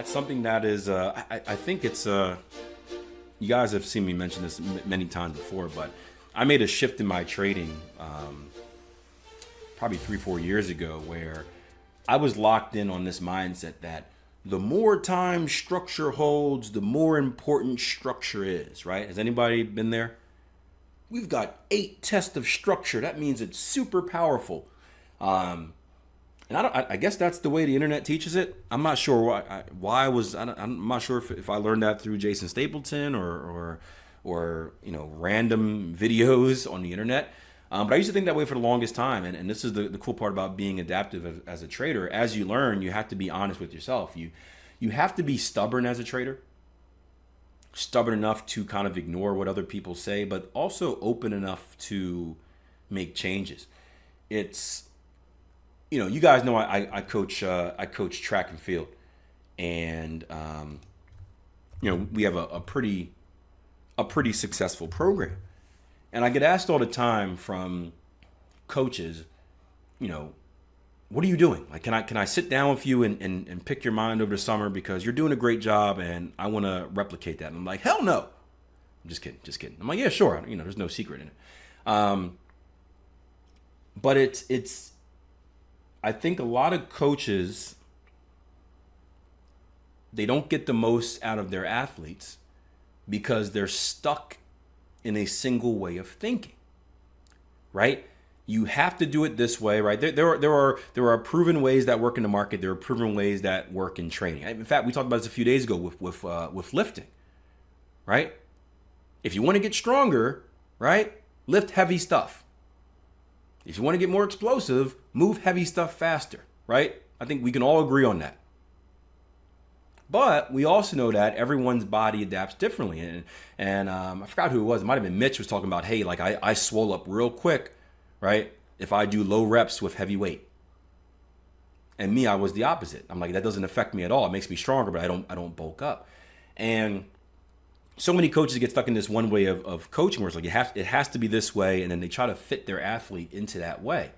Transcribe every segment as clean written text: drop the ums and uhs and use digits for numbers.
something that is, I think it's, you guys have seen me mention this many times before, but I made a shift in my trading probably 3-4 years ago where I was locked in on this mindset that the more time structure holds, the more important structure is, right? Has anybody been there? We've got 8 tests of structure. That means it's super powerful. And I guess that's the way the internet teaches it. I'm not sure why I'm not sure if I learned that through Jason Stapleton or random videos on the internet. But I used to think that way for the longest time. And this is the cool part about being adaptive as a trader. As you learn, you have to be honest with yourself. You have to be stubborn as a trader. Stubborn enough to kind of ignore what other people say, but also open enough to make changes. It's, you guys know I coach track and field, and we have a pretty successful program, and I get asked all the time from coaches, what are you doing? Like, can I sit down with you and pick your mind over the summer because you're doing a great job and I want to replicate that? And I'm like, hell no. I'm just kidding. I'm like, yeah, sure. There's no secret in it. But it's. I think a lot of coaches, they don't get the most out of their athletes because they're stuck in a single way of thinking, right? You have to do it this way, right? There are proven ways that work in the market. There are proven ways that work in training. In fact, we talked about this a few days ago with lifting, right? If you want to get stronger, right, lift heavy stuff. If you want to get more explosive, move heavy stuff faster, right? I think we can all agree on that. But we also know that everyone's body adapts differently. And I forgot who it was. It might have been Mitch was talking about, hey, like I swole up real quick, right? If I do low reps with heavy weight. And me, I was the opposite. I'm like, that doesn't affect me at all. It makes me stronger, but I don't bulk up. And so many coaches get stuck in this one way of coaching where it's like it has to be this way, and then they try to fit their athlete into that way.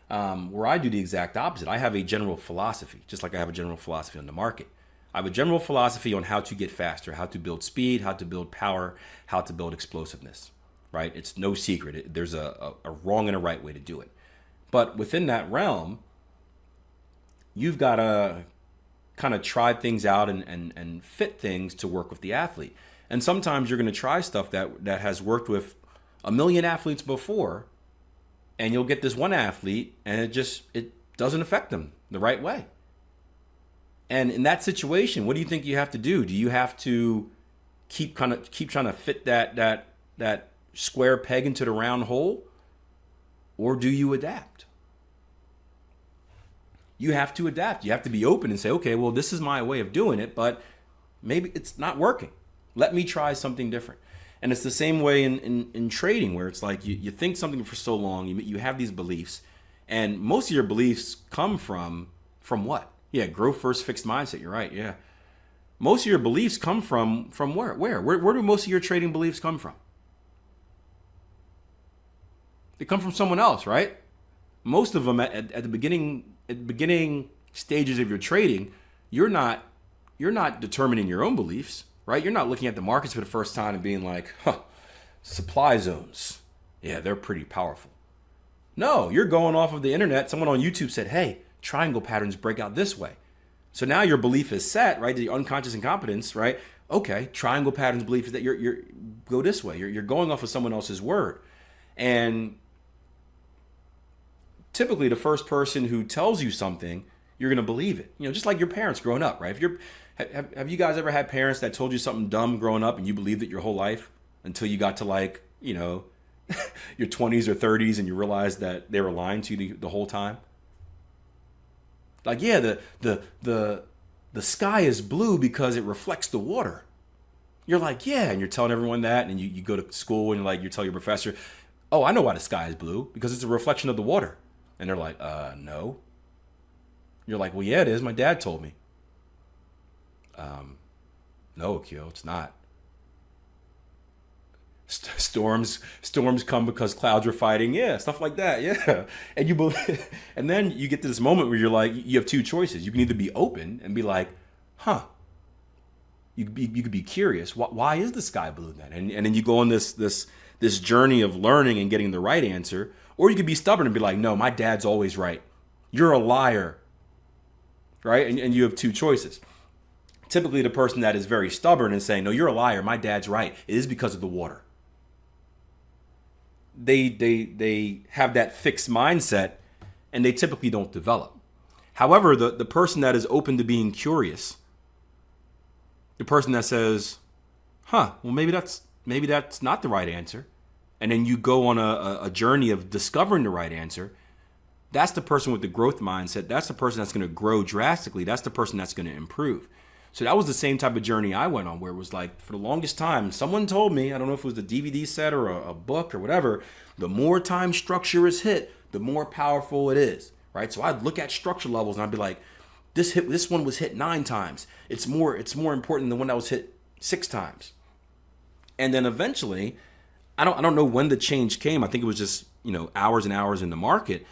Where I do the exact opposite. I have a general philosophy, just like I have a general philosophy on the market. I have a general philosophy on how to get faster, how to build speed, how to build power, how to build explosiveness, right? It's no secret. There's a wrong and a right way to do it. But within that realm, you've got to kind of try things out and fit things to work with the athlete. And sometimes you're going to try stuff that has worked with a million athletes before, and you'll get this one athlete and it doesn't affect them the right way. And in that situation, what do you think you have to do? Do you have to keep trying to fit that square peg into the round hole? Or do you adapt? You have to adapt. You have to be open and say, okay, well, this is my way of doing it, but maybe it's not working. Let me try something different. And it's the same way in trading, where it's like you think something for so long, you have these beliefs, and most of your beliefs come from what? Yeah, growth first, fixed mindset. You're right. Yeah, most of your beliefs come from where? Where do most of your trading beliefs come from? They come from someone else, right? Most of them at the beginning stages of your trading, you're not determining your own beliefs. Right? You're not looking at the markets for the first time and being like, supply zones. Yeah, they're pretty powerful. No, you're going off of the internet. Someone on YouTube said, hey, triangle patterns break out this way. So now your belief is set, right? The unconscious incompetence, right? Okay, triangle patterns belief is that you're go this way. You're going off of someone else's word. And typically the first person who tells you something, you're going to believe it. Just like your parents growing up, right? Have you guys ever had parents that told you something dumb growing up and you believed it your whole life until you got to your 20s or 30s and you realized that they were lying to you the whole time? Like, yeah, the sky is blue because it reflects the water. You're like, yeah, and you're telling everyone that, and you go to school and you tell your professor, oh, I know why the sky is blue, because it's a reflection of the water. And they're like, no. You're like, well, yeah, it is. My dad told me. No, Akil, it's not. Storms come because clouds are fighting. Yeah, stuff like that. Yeah, and you believe, and then you get to this moment where you're like, you have two choices. You can either be open and be like, huh, You could be curious. Why is the sky blue then? And then you go on this journey of learning and getting the right answer. Or you could be stubborn and be like, no, my dad's always right. You're a liar, right? And you have two choices. Typically, the person that is very stubborn and saying, no, you're a liar, my dad's right, it is because of the water. They have that fixed mindset, and they typically don't develop. However, the person that is open to being curious, the person that says, well, maybe that's not the right answer, and then you go on a journey of discovering the right answer, that's the person with the growth mindset. That's the person that's going to grow drastically. That's the person that's going to improve. So that was the same type of journey I went on, where it was like, for the longest time, someone told me, I don't know if it was the DVD set or a book or whatever, the more time structure is hit, the more powerful it is, right? So I'd look at structure levels and I'd be like, this one was hit 9 times. It's more important than the one that was hit 6 times. And then eventually, I don't know when the change came. I think it was just, hours and hours in the market.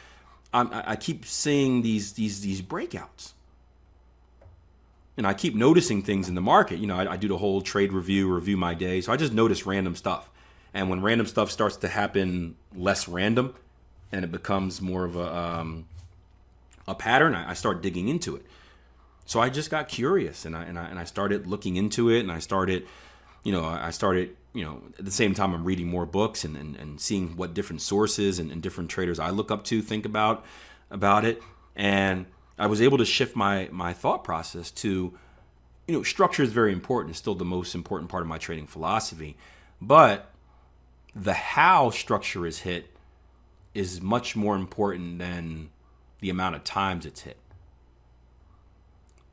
I keep seeing these breakouts. And I keep noticing things in the market. I do the whole trade review my day. So I just notice random stuff. And when random stuff starts to happen less random and it becomes more of a pattern, I start digging into it. So I just got curious and I started looking into it, and I started at the same time I'm reading more books and seeing what different sources and different traders I look up to think about it. And I was able to shift my thought process to, structure is very important. It's still the most important part of my trading philosophy. But the how structure is hit is much more important than the amount of times it's hit.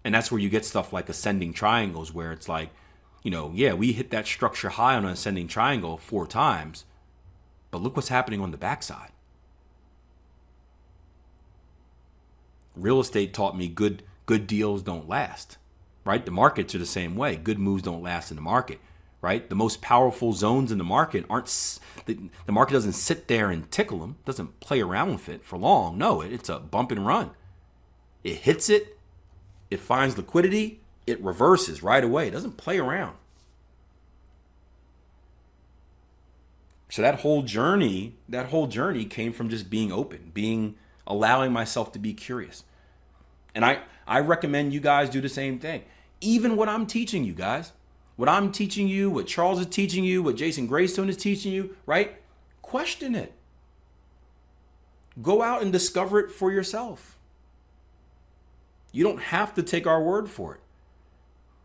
And that's where you get stuff like ascending triangles, where it's like, we hit that structure high on an ascending triangle 4 times, but look what's happening on the backside. Real estate taught me good deals don't last, right? The markets are the same way. Good moves don't last in the market, right? The most powerful zones in the market the market doesn't sit there and tickle them, doesn't play around with it for long. No, it's a bump and run. It hits it, it finds liquidity, it reverses right away. It doesn't play around. So that whole journey came from just being open, allowing myself to be curious. And I recommend you guys do the same thing. Even what I'm teaching you guys, what Charles is teaching you, what Jason Greystone is teaching you, right? Question it. Go out and discover it for yourself. You don't have to take our word for it.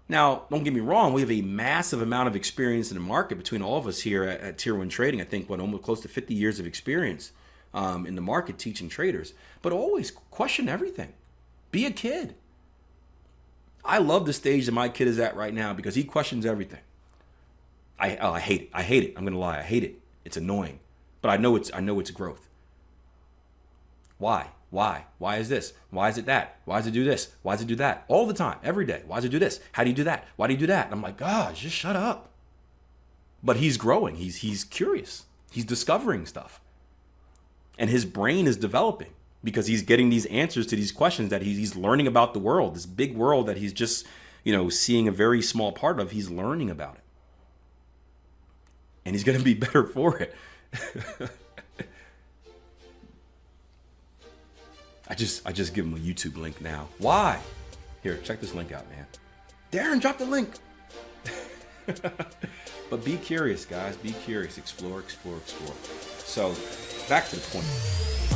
Now, don't get me wrong, we have a massive amount of experience in the market between all of us here at Tier 1 Trading. I think, almost close to 50 years of experience in the market teaching traders. But always question everything. Be a kid. I love the stage that my kid is at right now because he questions everything. I hate it. I hate it. I'm going to lie. I hate it. It's annoying. But I know it's growth. Why? Why is this? Why is it that? Why does it do this? Why does it do that? All the time, every day. Why does it do this? How do you do that? Why do you do that? And I'm like, gosh, just shut up. But he's growing. He's curious. He's discovering stuff. And his brain is developing because he's getting these answers to these questions that he's learning about the world, this big world that he's just, seeing a very small part of. He's learning about it. And he's going to be better for it. I just give him a YouTube link now. Why? Here, check this link out, man. Darren, drop the link. But be curious, guys. Be curious. Explore. So, back to the point.